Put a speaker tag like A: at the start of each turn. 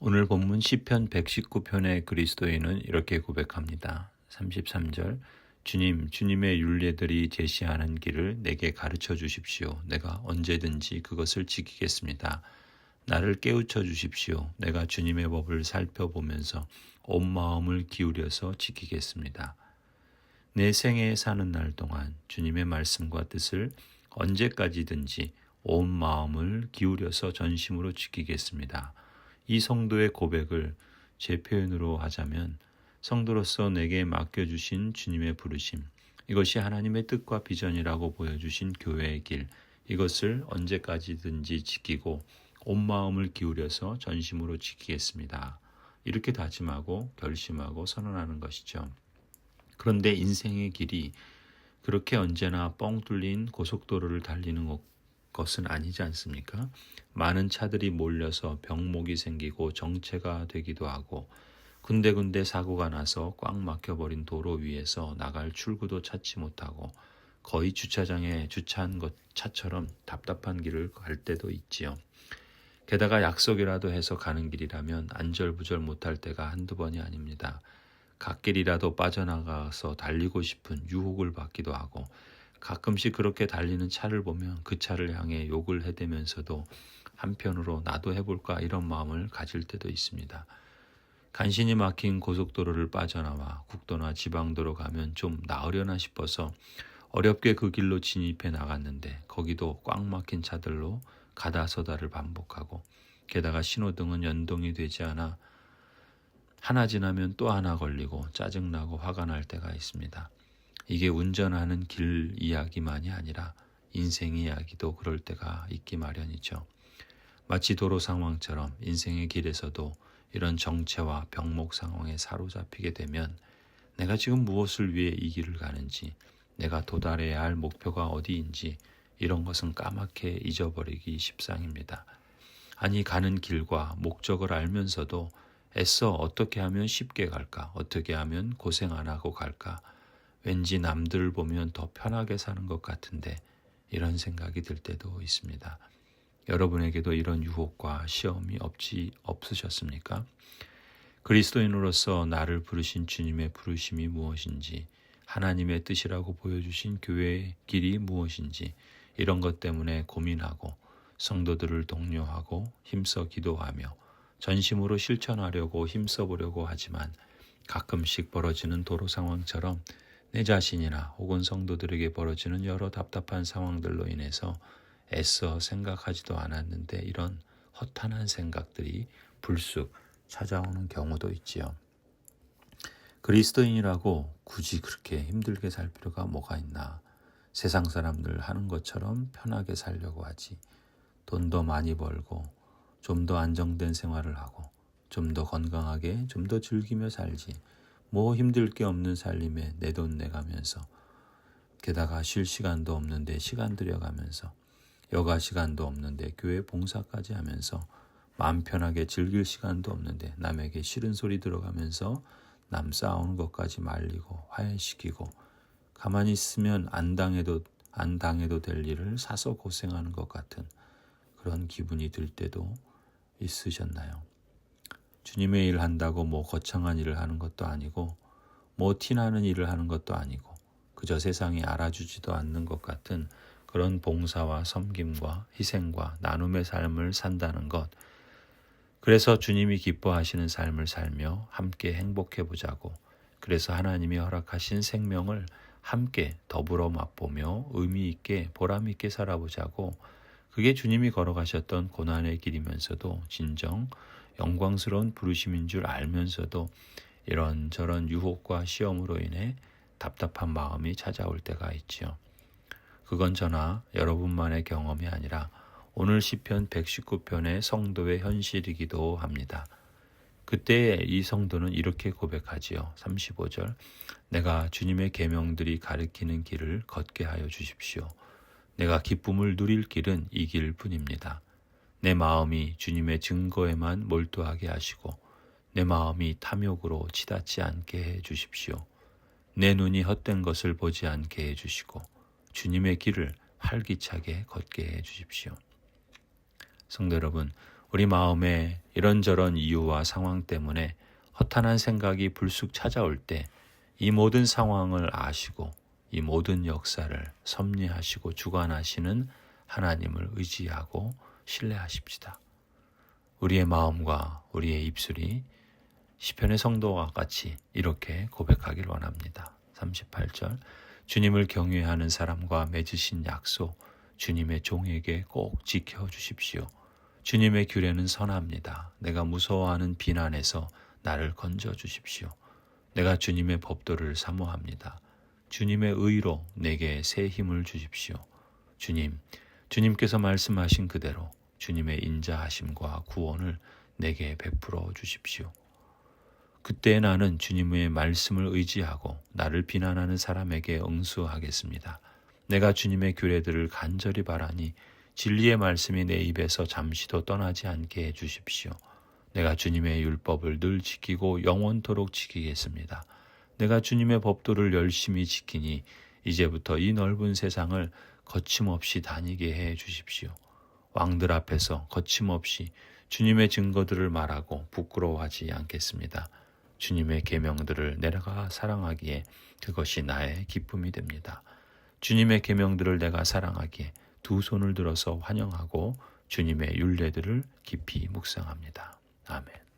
A: 오늘 본문 시편 119편의 그리스도인은 이렇게 고백합니다. 33절 주님, 주님의 율례들이 제시하는 길을 내게 가르쳐 주십시오. 내가 언제든지 그것을 지키겠습니다. 나를 깨우쳐 주십시오. 내가 주님의 법을 살펴보면서 온 마음을 기울여서 지키겠습니다. 내 생애에 사는 날 동안 주님의 말씀과 뜻을 언제까지든지 온 마음을 기울여서 전심으로 지키겠습니다. 이 성도의 고백을 제 표현으로 하자면 성도로서 내게 맡겨주신 주님의 부르심, 이것이 하나님의 뜻과 비전이라고 보여주신 교회의 길, 이것을 언제까지든지 지키고 온 마음을 기울여서 전심으로 지키겠습니다. 이렇게 다짐하고 결심하고 선언하는 것이죠. 그런데 인생의 길이 그렇게 언제나 뻥 뚫린 고속도로를 달리는 것은 아니지 않습니까? 많은 차들이 몰려서 병목이 생기고 정체가 되기도 하고 군데군데 사고가 나서 꽉 막혀버린 도로 위에서 나갈 출구도 찾지 못하고 거의 주차장에 주차한 차처럼 답답한 길을 갈 때도 있지요. 게다가 약속이라도 해서 가는 길이라면 안절부절 못할 때가 한두 번이 아닙니다. 갓길이라도 빠져나가서 달리고 싶은 유혹을 받기도 하고 가끔씩 그렇게 달리는 차를 보면 그 차를 향해 욕을 해대면서도 한편으로 나도 해볼까 이런 마음을 가질 때도 있습니다. 간신히 막힌 고속도로를 빠져나와 국도나 지방도로 가면 좀 나으려나 싶어서 어렵게 그 길로 진입해 나갔는데 거기도 꽉 막힌 차들로 가다서다를 반복하고 게다가 신호등은 연동이 되지 않아 하나 지나면 또 하나 걸리고 짜증나고 화가 날 때가 있습니다. 이게 운전하는 길 이야기만이 아니라 인생 이야기도 그럴 때가 있기 마련이죠. 마치 도로 상황처럼 인생의 길에서도 이런 정체와 병목 상황에 사로잡히게 되면 내가 지금 무엇을 위해 이 길을 가는지, 내가 도달해야 할 목표가 어디인지 이런 것은 까맣게 잊어버리기 십상입니다. 아니 가는 길과 목적을 알면서도 애써 어떻게 하면 쉽게 갈까? 어떻게 하면 고생 안 하고 갈까? 왠지 남들 보면 더 편하게 사는 것 같은데 이런 생각이 들 때도 있습니다. 여러분에게도 이런 유혹과 시험이 없으셨습니까? 그리스도인으로서 나를 부르신 주님의 부르심이 무엇인지, 하나님의 뜻이라고 보여주신 교회의 길이 무엇인지 이런 것 때문에 고민하고 성도들을 독려하고 힘써 기도하며 전심으로 실천하려고 힘써보려고 하지만 가끔씩 벌어지는 도로 상황처럼 내 자신이나 혹은 성도들에게 벌어지는 여러 답답한 상황들로 인해서 애써 생각하지도 않았는데 이런 허탄한 생각들이 불쑥 찾아오는 경우도 있지요. 그리스도인이라고 굳이 그렇게 힘들게 살 필요가 뭐가 있나. 세상 사람들 하는 것처럼 편하게 살려고 하지. 돈도 많이 벌고 좀 더 안정된 생활을 하고 좀 더 건강하게 좀 더 즐기며 살지. 뭐 힘들 게 없는 살림에 내 돈 내가면서 게다가 쉴 시간도 없는데 시간 들여가면서 여가 시간도 없는데 교회 봉사까지 하면서 마음 편하게 즐길 시간도 없는데 남에게 싫은 소리 들어가면서 남 싸우는 것까지 말리고 화해시키고 가만히 있으면 안 당해도 될 일을 사서 고생하는 것 같은 그런 기분이 들 때도 있으셨나요? 주님의 일 한다고 뭐 거창한 일을 하는 것도 아니고 뭐 티나는 일을 하는 것도 아니고 그저 세상이 알아주지도 않는 것 같은 그런 봉사와 섬김과 희생과 나눔의 삶을 산다는 것. 그래서 주님이 기뻐하시는 삶을 살며 함께 행복해 보자고. 그래서 하나님이 허락하신 생명을 함께 더불어 맛보며 의미 있게 보람 있게 살아보자고. 그게 주님이 걸어가셨던 고난의 길이면서도 진정 영광스러운 부르심인 줄 알면서도 이런저런 유혹과 시험으로 인해 답답한 마음이 찾아올 때가 있지요. 그건 저나 여러분만의 경험이 아니라 오늘 시편 119편의 성도의 현실이기도 합니다. 그때 이 성도는 이렇게 고백하지요. 35절 내가 주님의 계명들이 가리키는 길을 걷게 하여 주십시오. 내가 기쁨을 누릴 길은 이 길뿐입니다. 내 마음이 주님의 증거에만 몰두하게 하시고 내 마음이 탐욕으로 치닫지 않게 해 주십시오. 내 눈이 헛된 것을 보지 않게 해 주시고 주님의 길을 활기차게 걷게 해 주십시오. 성도 여러분, 우리 마음에 이런저런 이유와 상황 때문에 허탄한 생각이 불쑥 찾아올 때 이 모든 상황을 아시고 이 모든 역사를 섭리하시고 주관하시는 하나님을 의지하고 신뢰하십시다. 우리의 마음과 우리의 입술이 시편의 성도와 같이 이렇게 고백하길 원합니다. 38절 주님을 경외하는 사람과 맺으신 약속 주님의 종에게 꼭 지켜주십시오. 주님의 규례는 선합니다. 내가 무서워하는 비난에서 나를 건져주십시오. 내가 주님의 법도를 사모합니다. 주님의 의로 내게 새 힘을 주십시오. 주님께서 말씀하신 그대로 주님의 인자하심과 구원을 내게 베풀어 주십시오. 그때 나는 주님의 말씀을 의지하고 나를 비난하는 사람에게 응수하겠습니다. 내가 주님의 규례들을 간절히 바라니 진리의 말씀이 내 입에서 잠시도 떠나지 않게 해주십시오. 내가 주님의 율법을 늘 지키고 영원토록 지키겠습니다. 내가 주님의 법도를 열심히 지키니 이제부터 이 넓은 세상을 거침없이 다니게 해 주십시오. 왕들 앞에서 거침없이 주님의 증거들을 말하고 부끄러워하지 않겠습니다. 주님의 계명들을 내가 사랑하기에 그것이 나의 기쁨이 됩니다. 주님의 계명들을 내가 사랑하기에 두 손을 들어서 환영하고 주님의 율례들을 깊이 묵상합니다. 아멘.